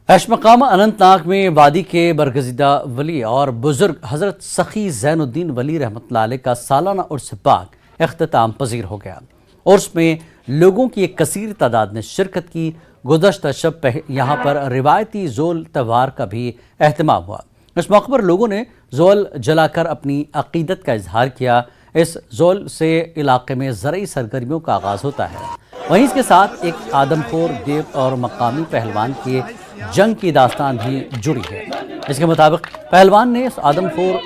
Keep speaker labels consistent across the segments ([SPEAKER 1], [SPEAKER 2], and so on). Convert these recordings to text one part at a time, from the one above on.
[SPEAKER 1] ऐश-मकाम अनंतनाग में वादी के बरगज़िदा वली और बुजुर्ग हज़रत सखी ज़ैनुद्दीन वली रहमतुल्लाह अलैह का सालाना उर्स पाक इख्तिताम पजीर हो गया। उर्स में लोगों की एक कसीर तादाद ने शिरकत की। गुज़श्ता शब यहाँ पर रिवायती ज़ोल त्यौहार का भी एहतमाम हुआ। इस मौके पर लोगों ने ज़ोल जलाकर अपनी अक़ीदत का इजहार किया। इस ज़ोल से इलाके में ज़रई सरगर्मियों का आगाज़ होता है। वहीं इसके साथ एक आदमखोर देव और मकामी पहलवान के जंग की दास्तान भी जुड़ी है। इसके मुताबिक पहलवान ने इस आदमखोर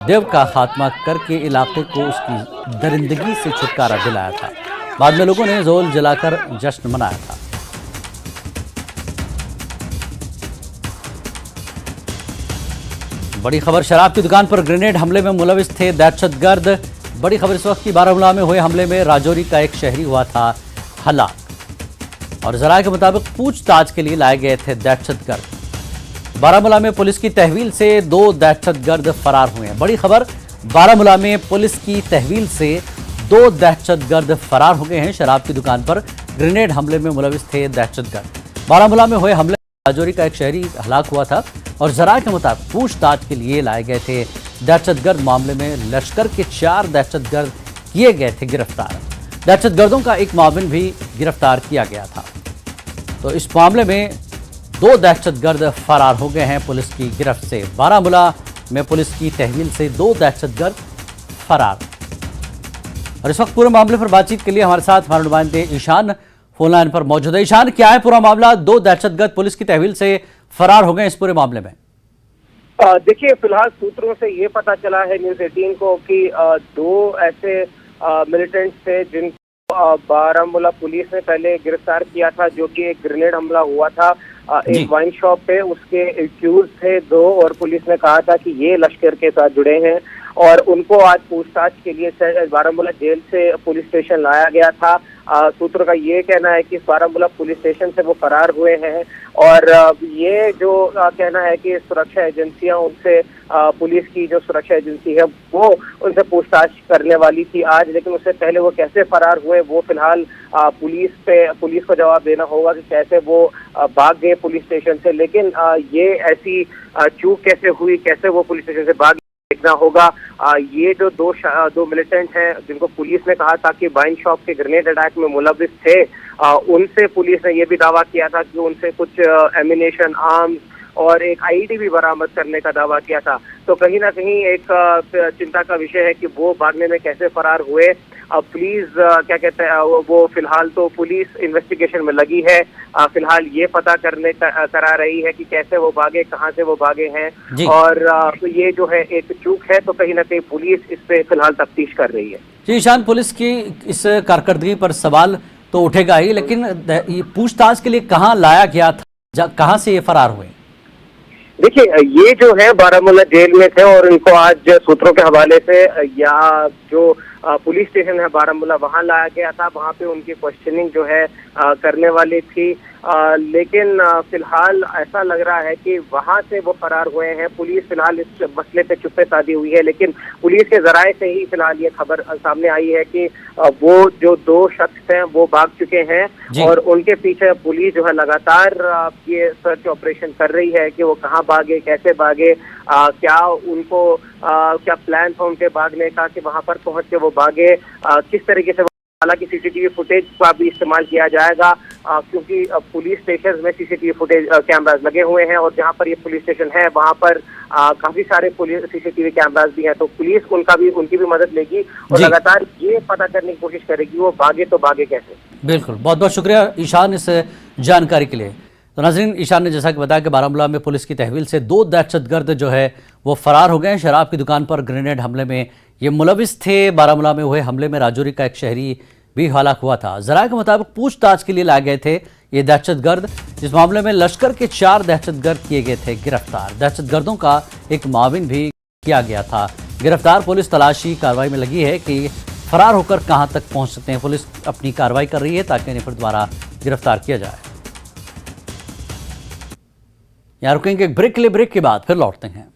[SPEAKER 1] देव का खात्मा करके इलाके को उसकी दरिंदगी से छुटकारा दिलाया था। बाद में लोगों ने ज़ोल जलाकर जश्न मनाया था। बड़ी खबर, शराब की दुकान पर ग्रेनेड हमले में मुलविस थे दहशतगर्द। बड़ी खबर इस वक्त की, बारामूला में हुए हमले में राजौरी का एक शहरी हुआ था हलाक और ज़राए के मुताबिक पूछताछ के लिए लाए गए थे दहशतगर्द। बारामूला में पुलिस की तहवील से 2 दहशतगर्द फरार हुए हैं। बड़ी खबर, बारामूला में पुलिस की तहवील से 2 दहशतगर्द फरार हो गए हैं। शराब की दुकान पर ग्रेनेड हमले में मुलविस थे दहशतगर्द। बारामूला में हुए हमले में राजौरी का एक शहरी हलाक हुआ था और ज़राए के मुताबिक पूछताछ के लिए लाए गए थे दहशतगर्द। मामले में लश्कर के 4 दहशतगर्द किए गए थे गिरफ्तार। दहशतगर्दों का एक मुआविन भी गिरफ्तार किया गया था। तो इस मामले में 2 दहशतगर्द फरार हो गए हैं पुलिस की गिरफ्त से। बारामूला में पुलिस की तहवील से 2 दहशतगर्द फरार। और इस वक्त पूरे मामले पर बातचीत के लिए हमारे साथ हमारे नुमाइंदे ईशान फोन लाइन पर मौजूद है। ईशान, क्या है पूरा मामला? 2 दहशतगर्द पुलिस की तहवील से फरार हो गए इस पूरे मामले में।
[SPEAKER 2] देखिए, फिलहाल सूत्रों से ये पता चला है न्यूज़ 18 को कि 2 ऐसे मिलिटेंट्स थे जिनको बारामूला पुलिस ने पहले गिरफ्तार किया था, जो कि एक ग्रेनेड हमला हुआ था एक वाइन शॉप पे। उसके एक्यूज थे 2 और पुलिस ने कहा था कि ये लश्कर के साथ जुड़े हैं और उनको आज पूछताछ के लिए बारामूला जेल से पुलिस स्टेशन लाया गया था। सूत्रों का ये कहना है कि बारामूला पुलिस स्टेशन से वो फरार हुए हैं और ये जो कहना है कि सुरक्षा एजेंसियां उनसे पुलिस की जो सुरक्षा एजेंसी है वो उनसे पूछताछ करने वाली थी आज, लेकिन उससे पहले वो कैसे फरार हुए वो फिलहाल पुलिस को जवाब देना होगा कि कैसे वो भाग गए पुलिस स्टेशन से। लेकिन ये ऐसी चूक कैसे हुई, कैसे वो पुलिस स्टेशन से भाग देखना होगा। ये जो 2 मिलिटेंट हैं जिनको पुलिस ने कहा था कि वाइन शॉप के ग्रेनेड अटैक में मुलविस थे, उनसे पुलिस ने यह भी दावा किया था कि उनसे कुछ एमिनेशन, आर्म्स और एक आईडी भी बरामद करने का दावा किया था। तो कहीं ना कहीं एक चिंता का विषय है कि वो भागने में कैसे फरार हुए। अब पुलिस क्या कहते हैं, वो फिलहाल तो पुलिस इन्वेस्टिगेशन में लगी है। फिलहाल ये पता करा रही है कि कैसे वो भागे, कहाँ से वो भागे हैं और तो ये जो है एक चूक है, तो कहीं ना कहीं पुलिस इस पे फिलहाल तफ्तीश कर रही है।
[SPEAKER 1] जी ईशान, पुलिस की इस कारकर्दगी पर सवाल तो उठेगा ही, लेकिन पूछताछ के लिए कहाँ लाया गया था, कहाँ से ये फरार हुए?
[SPEAKER 2] देखिए, ये जो है बारामूला जेल में थे और इनको आज सूत्रों के हवाले से या जो पुलिस स्टेशन है बारामूला वहां लाया गया था। वहां पे उनकी क्वेश्चनिंग जो है करने वाली थी, लेकिन फिलहाल ऐसा लग रहा है कि वहां से वो फरार हुए हैं। पुलिस फिलहाल इस मसले पे चुप्पे साधी हुई है, लेकिन पुलिस के जराए से ही फिलहाल ये खबर सामने आई है कि वो जो 2 शख्स हैं वो भाग चुके हैं और उनके पीछे पुलिस जो है लगातार ये सर्च ऑपरेशन कर रही है कि वो कहाँ भागे, कैसे भागे, क्या उनको क्या प्लान था उनके भागने का कि वहां पर पहुंच के वो भागे, किस तरीके से। हालांकि सीसीटीवी फुटेज का भी इस्तेमाल किया जाएगा क्योंकि पुलिस स्टेशन में सीसीटीवी फुटेज कैमराज लगे हुए हैं और जहां पर ये पुलिस स्टेशन है वहां पर काफी सारे पुलिस सीसीटीवी कैमराज भी हैं, तो पुलिस उनकी भी मदद लेगी और लगातार ये पता करने की कोशिश करेगी वो भागे तो भागे कैसे।
[SPEAKER 1] बिल्कुल, बहुत बहुत शुक्रिया ईशान इस जानकारी के लिए। तो नाज़रीन, ईशान ने जैसा कि बताया कि बारामूला में पुलिस की तहवील से 2 दहशतगर्द जो है वो फरार हो गए हैं। शराब की दुकान पर ग्रेनेड हमले में ये मुलविस थे। बारामूला में हुए हमले में राजौरी का एक शहरी भी हलाक हुआ था। ज़राए के मुताबिक पूछताछ के लिए लाए गए थे ये दहशतगर्द। इस मामले में लश्कर के 4 दहशतगर्द किए गए थे गिरफ्तार। दहशतगर्दों का एक मुआविन भी किया गया था गिरफ्तार। पुलिस तलाशी कार्रवाई में लगी है कि फरार होकर कहां तक पहुंच सकते हैं। पुलिस अपनी कार्रवाई कर रही है ताकि इन्हें फिर दोबारा गिरफ्तार किया जाए। यहाँ रुकेंगे एक ब्रेक के लिए, ब्रेक के बाद फिर लौटते हैं।